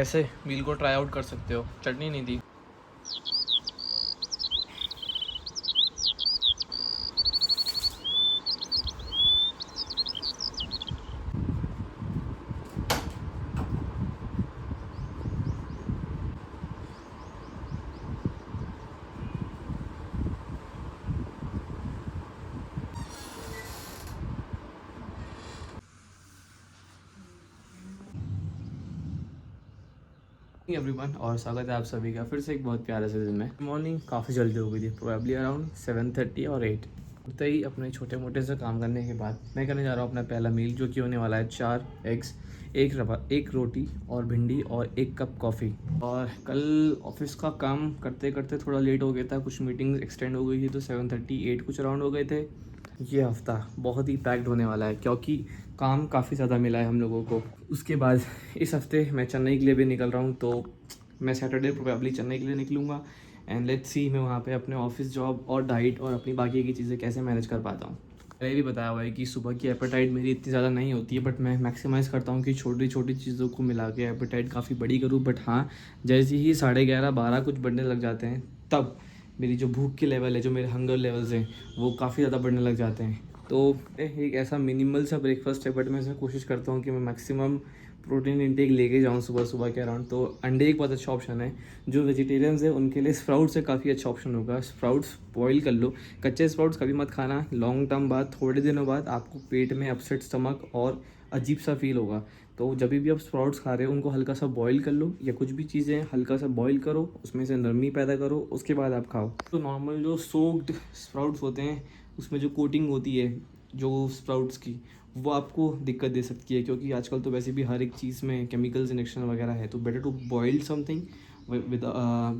कैसे मील को try out कर सकते हो। चटनी नहीं थी। एवरीवन और स्वागत है आप सभी का फिर से एक बहुत प्यारे से दिन में। मॉर्निंग काफ़ी जल्दी हो गई थी, प्रोबेबली अराउंड 7:30 और 8। उतना ही अपने छोटे मोटे से काम करने के बाद मैं करने जा रहा हूँ अपना पहला मील, जो कि होने वाला है 4 एग्स, एक रोटी और भिंडी और 1 कप कॉफ़ी। और कल ऑफिस का काम करते करते थोड़ा लेट हो गया था, कुछ मीटिंग्स एक्सटेंड हो गई थी, तो 7:30 8 कुछ अराउंड हो गए थे। ये हफ़्ता बहुत ही पैक्ड होने वाला है क्योंकि काम काफ़ी ज़्यादा मिला है हम लोगों को। उसके बाद इस हफ्ते मैं चेन्नई के लिए भी निकल रहा हूँ, तो मैं सैटरडे प्रोबेबली चेन्नई के लिए निकलूँगा। एंड लेट्स सी मैं वहाँ पे अपने ऑफिस जॉब और डाइट और अपनी बाकी की चीज़ें कैसे मैनेज कर पाता हूँ। पहले भी बताया हुआ है कि सुबह की एपेटाइट मेरी इतनी ज़्यादा नहीं होती है, बट मैं मैक्सिमाइज़ करता हूँ कि छोटी छोटी चीज़ों को मिला के एपेटाइट काफ़ी बड़ी करूँ। बट हाँ, जैसे ही 11:30 12 कुछ बढ़ने लग जाते हैं, तब मेरी जो भूख के लेवल है, जो मेरे हंगर लेवल्स हैं, वो काफ़ी ज़्यादा बढ़ने लग जाते हैं। तो एक ऐसा मिनिमल सा ब्रेकफास्ट है, बट मैं इसमें कोशिश करता हूँ कि मैं मैक्सिमम प्रोटीन इंटेक लेके जाऊँ सुबह सुबह के अराउंड। तो अंडे एक बहुत अच्छा ऑप्शन है। जो वेजिटेरियंस है उनके लिए स्प्राउट्स से काफ़ी अच्छा ऑप्शन होगा। स्प्राउट्स बॉईल कर लो, कच्चे स्प्राउट्स कभी मत खाना। लॉन्ग टर्म बाद, थोड़े दिनों बाद आपको पेट में अपसेट स्टमक और अजीब सा फील होगा। तो जब भी आप स्प्राउट्स खा रहे हो उनको हल्का सा बॉईल कर लो, या कुछ भी चीज़ें हल्का सा बॉईल करो, उसमें से नरमी पैदा करो, उसके बाद आप खाओ। तो नॉर्मल जो सोक्ड स्प्राउट्स होते हैं उसमें जो कोटिंग होती है जो स्प्राउट्स की, वो आपको दिक्कत दे सकती है, क्योंकि आजकल तो वैसे भी हर एक चीज़ में केमिकल्स इंजेक्शन वगैरह है। तो better to boil something with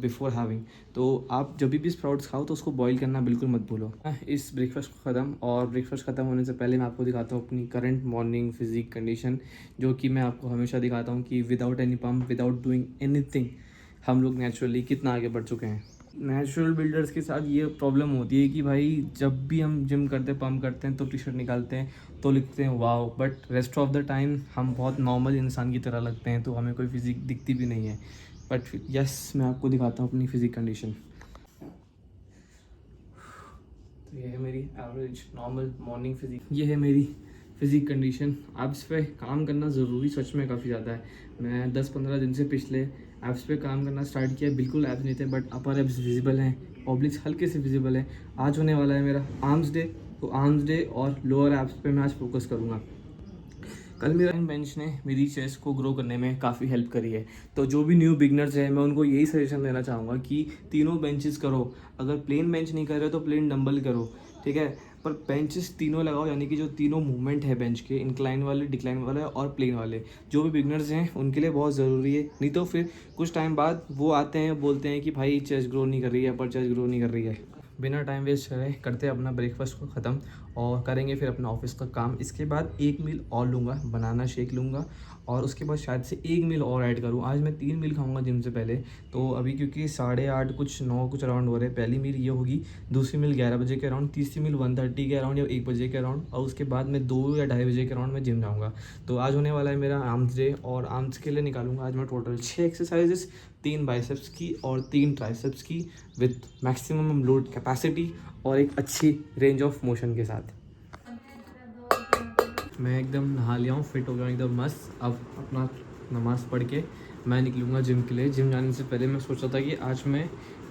before having. तो आप जब भी स्प्राउट्स खाओ तो उसको बॉईल करना बिल्कुल मत भूलो। इस ब्रेकफास्ट को ख़त्म, और ब्रेकफास्ट ख़त्म होने से पहले मैं आपको दिखाता हूँ अपनी करंट मॉर्निंग फिजिक कंडीशन, जो कि मैं आपको हमेशा दिखाता हूँ कि without any pump, without doing anything, हम लोग नेचुरली कितना आगे बढ़ चुके हैं। नेचुरल बिल्डर्स के साथ ये प्रॉब्लम होती है कि भाई जब भी हम जिम करते हैं, पम्प करते हैं, तो टी शर्ट निकालते हैं तो लिखते हैं wow, but rest of the time हम बहुत नॉर्मल इंसान की तरह लगते हैं, तो हमें कोई फिजिक दिखती भी नहीं है। बट यस, मैं आपको दिखाता हूँ अपनी फिजिक कंडीशन। तो ये है मेरी एवरेज नॉर्मल मॉर्निंग फिजिक, ये है मेरी फिजिक कंडीशन। एब्स पे काम करना ज़रूरी सच में काफ़ी ज़्यादा है। मैं 10-15 दिन से पिछले एब्स पे काम करना स्टार्ट किया। बिल्कुल एब्स नहीं थे, बट अपर एब्स विजिबल हैं, ऑब्लिक्स हल्के से विजिबल हैं। आज होने वाला है मेरा आर्म्स डे, तो आर्म्स डे और लोअर एब्स पे मैं आज फोकस करूँगा। कल मेरा बेंच ने मेरी चेस्ट को ग्रो करने में काफ़ी हेल्प करी है। तो जो भी न्यू बिगनर्स हैं, मैं उनको यही सजेशन देना चाहूँगा कि तीनों बेंचेस करो। अगर प्लेन बेंच नहीं कर रहे हो तो प्लेन डंबल करो, ठीक है, पर बेंचेस तीनों लगाओ, यानी कि जो तीनों मूवमेंट है बेंच के, इंक्लाइन वाले, डिक्लाइन वाले और प्लेन वाले, जो भी बिगनर्स हैं उनके लिए बहुत ज़रूरी है। नहीं तो फिर कुछ टाइम बाद वो आते हैं, बोलते हैं कि भाई चेस्ट ग्रो नहीं कर रही है, अपर चेस्ट ग्रो नहीं कर रही है। बिना टाइम वेस्ट करे करते अपना ब्रेकफास्ट को ख़त्म और करेंगे फिर अपना ऑफिस का काम। इसके बाद एक मील और लूँगा, बनाना शेक लूँगा, और उसके बाद शायद से एक मील और ऐड करूँ। आज मैं 3 मील खाऊंगा जिम से पहले। तो अभी क्योंकि 8:30 कुछ 9 कुछ अराउंड हो रहे हैं, पहली मील ये होगी, दूसरी मील 11 बजे के अराउंड, तीसरी मील 1:30 के अराउंड या 1 बजे के अराउंड, और उसके बाद मैं 2 या 2:30 बजे के अराउंड में जिम जाऊँगा। तो आज होने वाला है मेरा आर्म्स डे, और आर्म्स के लिए निकालूंगा आज मैं टोटल 6 एक्सरसाइजेस, 3 बाइसेप्स की और 3 ट्राइसेप्स की, विद मैक्सिमम लोड कैपेसिटी और एक अच्छी रेंज ऑफ मोशन के साथ। मैं एकदम नहा लिया हूँ, फिट हो गया हूँ एकदम मस्त। अब अपना नमाज़ पढ़ के मैं निकलूँगा जिम के लिए। जिम जाने से पहले मैं सोच रहा था कि आज मैं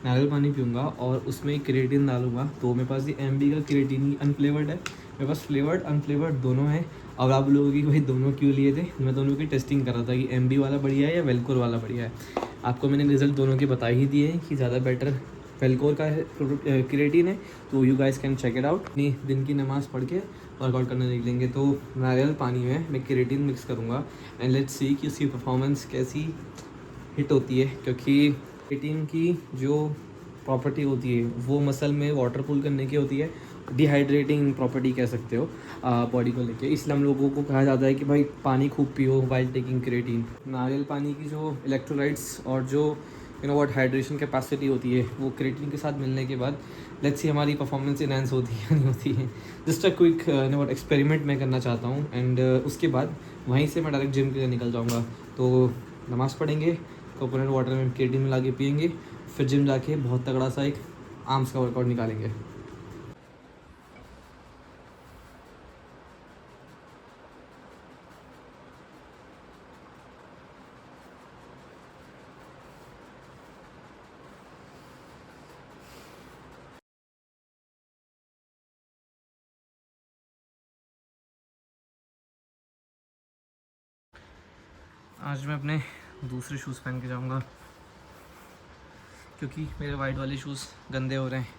नारियल पानी पीऊँगा और उसमें क्रिएटिन डालूँगा। तो मेरे पास ये MB का क्रिएटिन अनफ्लेवर्ड है, मेरे पास फ्लेवर्ड अनफ्लेवर्ड दोनों हैं। और आप लोगों की भाई दोनों क्यों लिए थे, मैं दोनों की टेस्टिंग कर रहा था कि MB वाला बढ़िया है या वेलकोर वाला बढ़िया है। आपको मैंने रिजल्ट दोनों के बता ही दिए हैं कि ज़्यादा बेटर वेलकोर का है क्रिएटिन है। तो you guys can check it out. अपनी दिन की नमाज़ पढ़ के वर्कआउट करने निकलेंगे। तो नारियल पानी में मैं क्रिएटिन मिक्स करूँगा, एंड लेट्स सी कि उसकी परफॉर्मेंस कैसी हिट होती है, क्योंकि क्रिएटिन की जो प्रॉपर्टी होती है वो मसल में वाटर पुल करने की होती है, डिहाइड्रेटिंग प्रॉपर्टी कह सकते हो बॉडी को लेके। इसलिए हम लोगों को कहा जाता है कि भाई पानी खूब पियो वाइल टेकिंग क्रिएटिन। नारियल पानी की जो इलेक्ट्रोलाइट्स और जो व्हाट हाइड्रेशन कैपेसिटी होती है वो क्रिएटिन के साथ मिलने के बाद लेट्स सी हमारी परफॉर्मेंस इनहेंस होती है या नहीं होती है। Just a quick what experiment मैं करना चाहता हूँ, एंड उसके बाद वहीं से मैं डायरेक्ट जिम के लिए निकल जाऊँगा। तो नमाज़ पढ़ेंगे, कोकोनट वाटर में केटी मिला के पियेंगे, फिर जिम जाके बहुत तगड़ा सा एक आर्म्स का वर्कआउट निकालेंगे। आज मैं अपने दूसरे शूज़ पहन के जाऊंगा क्योंकि मेरे वाइट वाले शूज़ गंदे हो रहे हैं।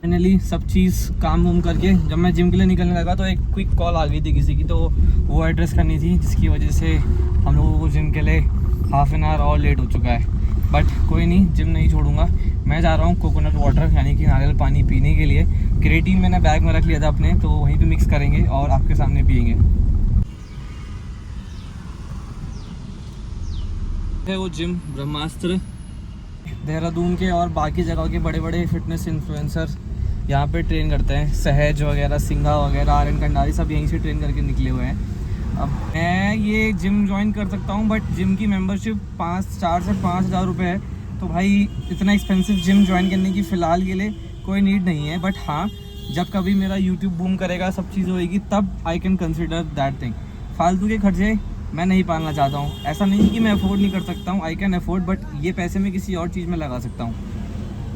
फाइनली सब चीज़ काम वाम करके जब मैं जिम के लिए निकलने लगा तो एक क्विक कॉल आ गई थी किसी की, तो वो एड्रेस करनी थी, जिसकी वजह से हम लोगों को जिम के लिए हाफ एन आवर और लेट हो चुका है। बट कोई नहीं, जिम नहीं छोड़ूंगा। मैं जा रहा हूँ कोकोनट वाटर यानी कि नारियल पानी पीने के लिए। क्रिएटिन मैंने बैग में रख लिया था अपने, तो वहीं पर मिक्स करेंगे और आपके सामने पियेंगे। है वो जिम ब्रह्मास्त्र। देहरादून के और बाकी जगह के बड़े बड़े फिटनेस इन्फ्लुएंसर यहाँ पे ट्रेन करते हैं। सहज वगैरह, सिंघा वगैरह, आर्यन कंडारी सब यहीं से ट्रेन करके निकले हुए हैं। अब मैं ये जिम ज्वाइन कर सकता हूँ, बट जिम की मेंबरशिप 4 से 5 हज़ार रुपये है। तो भाई इतना एक्सपेंसिव जिम ज्वाइन करने की फ़िलहाल के लिए कोई नीड नहीं है। बट हाँ, जब कभी मेरा यूट्यूब बूम करेगा, सब चीज़ होएगी, तब I can consider that thing. फालतू के खर्चे मैं नहीं पालना चाहता हूँ। ऐसा नहीं कि मैं अफोर्ड नहीं कर सकता हूँ, आई कैन अफोर्ड, बट ये पैसे मैं किसी और चीज़ में लगा सकता हूँ।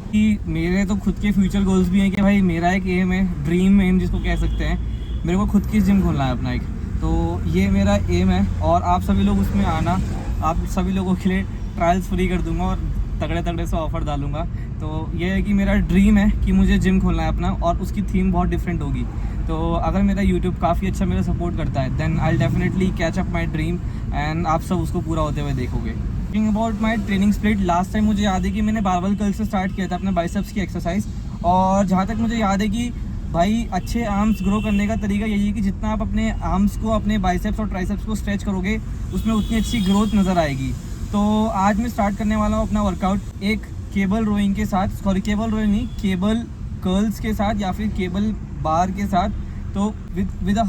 कि मेरे तो खुद के फ्यूचर गोल्स भी हैं कि भाई मेरा एक एम है, ड्रीम एम जिसको कह सकते हैं, मेरे को खुद की जिम खोलना है अपना एक। तो ये मेरा एम है और आप सभी लोग उसमें आना। आप सभी लोगों के लिए ट्रायल्स फ्री कर दूंगा और तगड़े तगड़े से ऑफ़र डालूंगा। तो ये है कि मेरा ड्रीम है कि मुझे जिम खोलना है अपना, और उसकी थीम बहुत डिफरेंट होगी। तो अगर मेरा यूट्यूब काफ़ी अच्छा मेरा सपोर्ट करता है, then I will definitely catch up my dream and आप सब उसको पूरा होते हुए देखोगे। Thinking about my training split, last time मुझे याद है कि मैंने बारबल कर्ल से स्टार्ट किया था अपने बाइसेप्स की एक्सरसाइज। और जहाँ तक मुझे याद है कि भाई अच्छे आर्म्स ग्रो करने का तरीका यही है कि जितना आप अपने आर्म्स को, अपने बाइसेप्स और ट्राइसेप्स को स्ट्रेच करोगे, उसमें उतनी अच्छी ग्रोथ नज़र आएगी। तो आज मैं स्टार्ट करने वाला हूँ अपना वर्कआउट एक केबल रोइंग के साथ, सॉरी केबल रोइंग नहीं, केबल कर्ल्स के साथ या फिर केबल बार के साथ। तो विद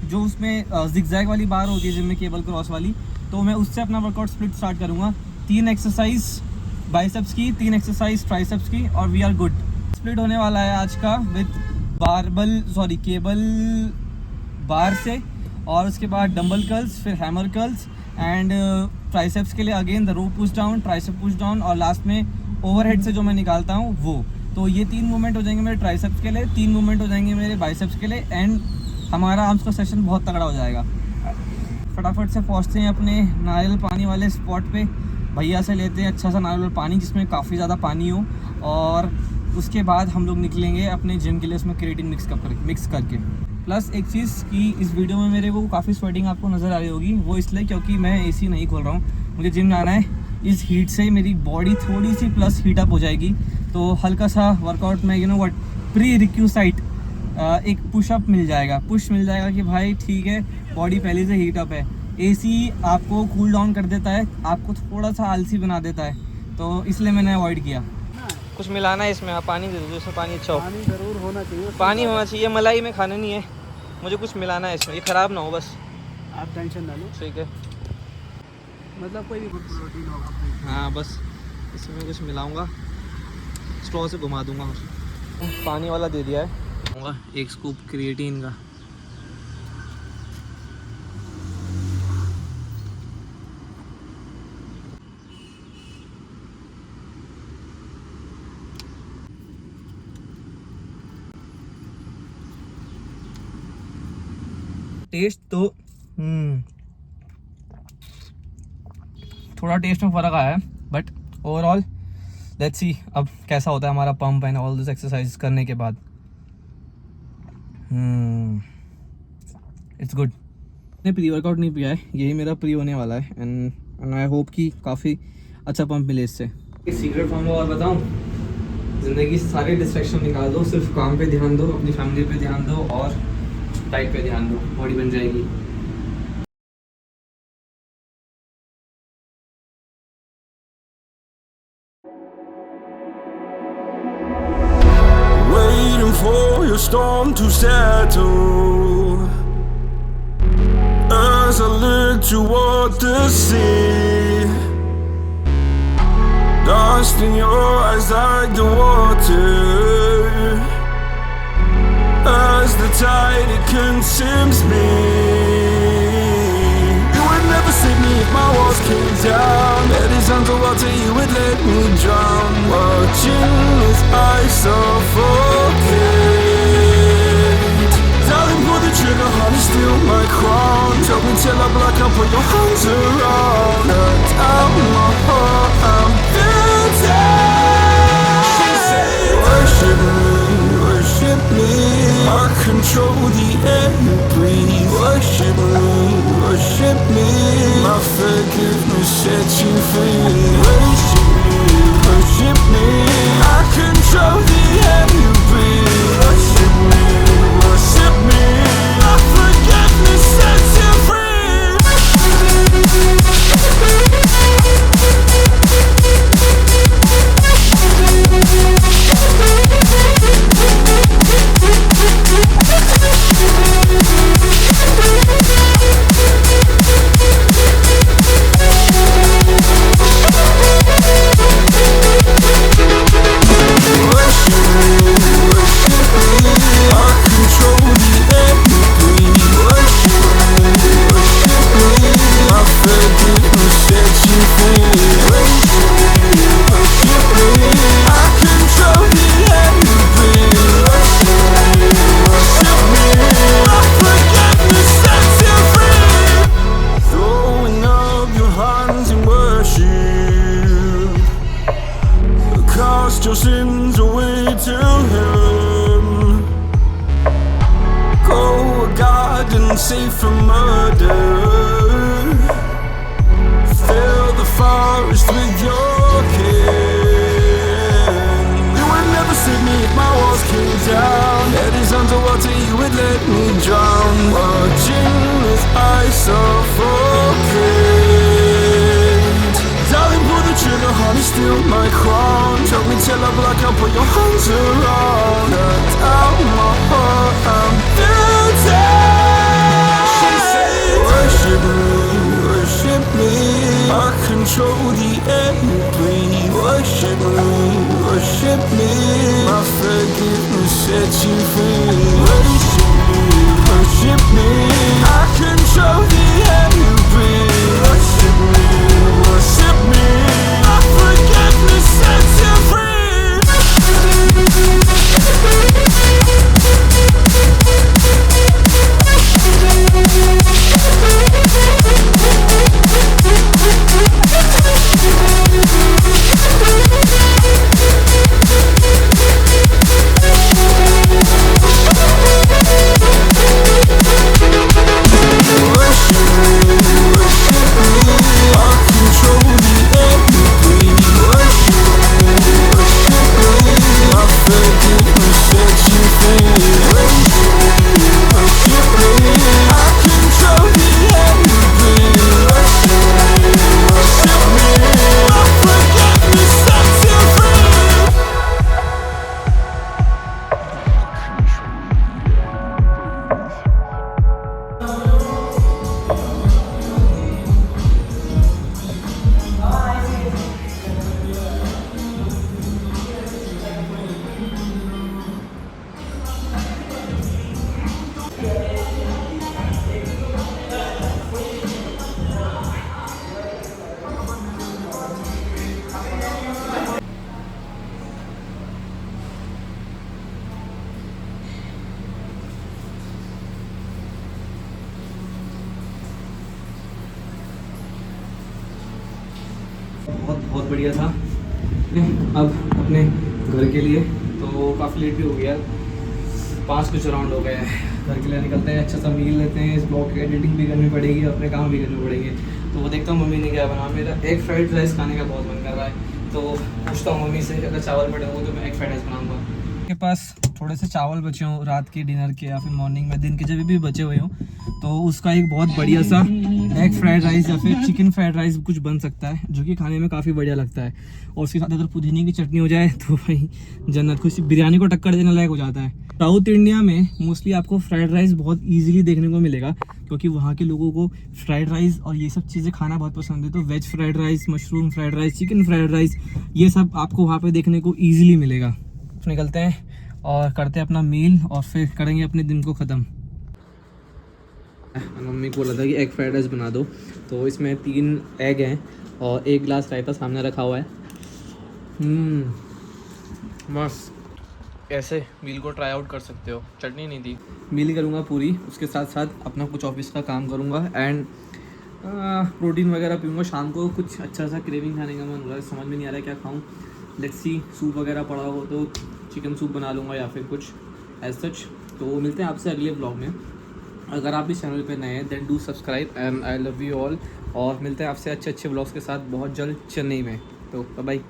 जो उसमें जिगजैग वाली बार होती है जिनमें केबल क्रॉस वाली, तो मैं उससे अपना वर्कआउट स्प्लिट स्टार्ट करूँगा। 3 एक्सरसाइज बाइसेप्स की, 3 एक्सरसाइज ट्राइसेप्स की, और वी आर गुड। स्प्लिट होने वाला है आज का विद केबल बार से, और उसके बाद डंबल कर्ल्स, फिर हैमर कर्ल्स, एंड ट्राइसेप्स के लिए again the row push down, triceps push down, और लास्ट में ओवरहेड से जो मैं निकालता हूँ वो। तो ये 3 मूवमेंट हो जाएंगे मेरे ट्राइसेप्स के लिए, 3 मूवमेंट हो जाएंगे मेरे बाइसेप्स के लिए, एंड हमारा आर्म्स का सेशन बहुत तगड़ा हो जाएगा। फटाफट से पहुँचते हैं अपने नारियल पानी वाले स्पॉट पे। भैया से लेते हैं अच्छा सा नारियल पानी जिसमें काफ़ी ज़्यादा पानी हो, और उसके बाद हम लोग निकलेंगे अपने जिम के लिए उसमें क्रिएटिन मिक्स करके। प्लस एक चीज़ कि इस वीडियो में मेरे को काफ़ी स्वेटिंग आपको नज़र आ रही होगी, वो इसलिए क्योंकि मैं एसी नहीं खोल रहा हूँ। मुझे जिम जाना है, इस हीट से मेरी बॉडी थोड़ी सी प्लस हीट अप हो जाएगी। तो हल्का सा वर्कआउट में प्री रिक्विसाइट एक पुशअप मिल जाएगा, पुश मिल जाएगा कि भाई ठीक है, बॉडी पहले से हीट अप है। एसी आपको कूल डाउन कर देता है, आपको थोड़ा सा आलसी बना देता है, तो इसलिए मैंने अवॉइड किया। कुछ मिलाना है इसमें, आप पानी दे दो जिसमें पानी अच्छा हो। पानी ज़रूर होना चाहिए, पानी होना चाहिए, मलाई में खाने नहीं है, मुझे कुछ मिलाना है इसमें, ये ख़राब ना हो बस। आप टेंशन ना लो, ठीक है, मतलब कोई भी गुड प्रोटीन होगा। हाँ बस इसमें कुछ मिलाऊंगा, स्ट्रॉ से घुमा दूंगा। पानी वाला दे दिया है, एक स्कूप क्रिएटिन का। टेस्ट तो थोड़ा टेस्ट में फ़र्क आया है, बट ओवरऑल लेट्स सी अब कैसा होता है हमारा pump and all this exercise करने के बाद। It's good. मैंने प्री वर्कआउट नहीं पिया है, यही मेरा प्री होने वाला है, एंड एंड आई होप कि काफ़ी अच्छा पंप मिले इससे। सीक्रेट फॉर्मूला और बताऊं, ज़िंदगी से सारे डिस्ट्रैक्शन निकाल दो, सिर्फ काम पे ध्यान दो, अपनी फैमिली पे ध्यान दो और डाइट पे ध्यान दो, बॉडी बन जाएगी। Waiting for your storm to settle as I look toward the sea. Dust in your eyes like the water as the tide it consumes me. You would never save me if my walls came down. Head is underwater, you would let me drown. Watching as I suffocate. Darling, pull the trigger, honey, steal my crown. Choke me till I black out, put your hands around. Cut out my heart, I'm guilty. Worship me, worship me. I control the air you breathe. Worship me, worship me. My forgiveness sets you free. Worship me, worship me. I control the air you breathe. Worship me, worship me. My forgiveness sets you free. Your sins away to Him. Go a garden safe from murder. Fill the forest with your kin. You would never save me if my walls came down. Head is underwater, you would let me drown. Watching as I suffocate. Darling, pull the trigger, honey, steal my crown. Choke me till I black out, put your hands around. Cut out my heart, I'm guilty. Worship me, worship me. I control the air you breathe. Worship me, worship me. My forgiveness sets you free. Worship me, worship me. I control the air you breathe. Worship me, worship me. My forgiveness sets you free. बहुत बढ़िया था। अब अपने घर के लिए तो काफ़ी लेट भी हो गया, 5 कुछ राउंड हो गए हैं। घर के लिए निकलते हैं, अच्छा सा मील लेते हैं, इस ब्लॉग की एडिटिंग भी करनी पड़ेगी, अपने काम भी करने पड़ेंगे। तो तो वो देखता हूँ मम्मी ने क्या बना। मेरा एग फ्राइड राइस खाने का बहुत मन कर रहा है, तो पूछता हूँ मम्मी से, अगर चावल पड़े हो तो मैं एग फ्राइड राइस बनाऊँगा। के पास थोड़े से चावल बचे हों रात के डिनर के या फिर मॉर्निंग में दिन के जब भी बचे हुए हों, तो उसका एक बहुत बढ़िया सा एग फ्राइड राइस या फिर चिकन फ्राइड राइस कुछ बन सकता है, जो कि खाने में काफ़ी बढ़िया लगता है। और उसके साथ अगर पुदीने की चटनी हो जाए तो भाई जन्नत, कुछ बिरयानी को टक्कर देने लायक हो जाता है। साउथ इंडिया में मोस्टली आपको फ्राइड राइस बहुत ईजिली देखने को मिलेगा, क्योंकि वहाँ के लोगों को फ्राइड राइस और ये सब चीज़ें खाना बहुत पसंद है। तो veg fried rice, mushroom fried rice, chicken fried rice, ये सब आपको वहाँ पे देखने को ईजिली मिलेगा। निकलते हैं और करते हैं अपना मील और फिर करेंगे अपने दिन को ख़त्म। मम्मी को बोला था कि एग फ्राइड राइस बना दो, तो इसमें 3 एग हैं और 1 गिलास रायता सामने रखा हुआ है। मस्त, ऐसे मील को ट्राई आउट कर सकते हो। चटनी नहीं थी, मील करूँगा पूरी, उसके साथ साथ अपना कुछ ऑफिस का काम करूँगा एंड प्रोटीन वगैरह पीऊँगा। शाम को कुछ अच्छा सा क्रेविंग खाने का मन हो रहा है, समझ में नहीं आ रहा है क्या खाऊँ। लेट्स सी, सूप वगैरह पड़ा हो तो चिकन सूप बना लूँगा या फिर कुछ एज सच। तो मिलते हैं आपसे अगले ब्लॉग में। अगर आप इस चैनल पे नए हैं then do subscribe and I love you all. और मिलते हैं आपसे अच्छे ब्लॉग्स के साथ बहुत जल्द चेन्नई में। तो बाय।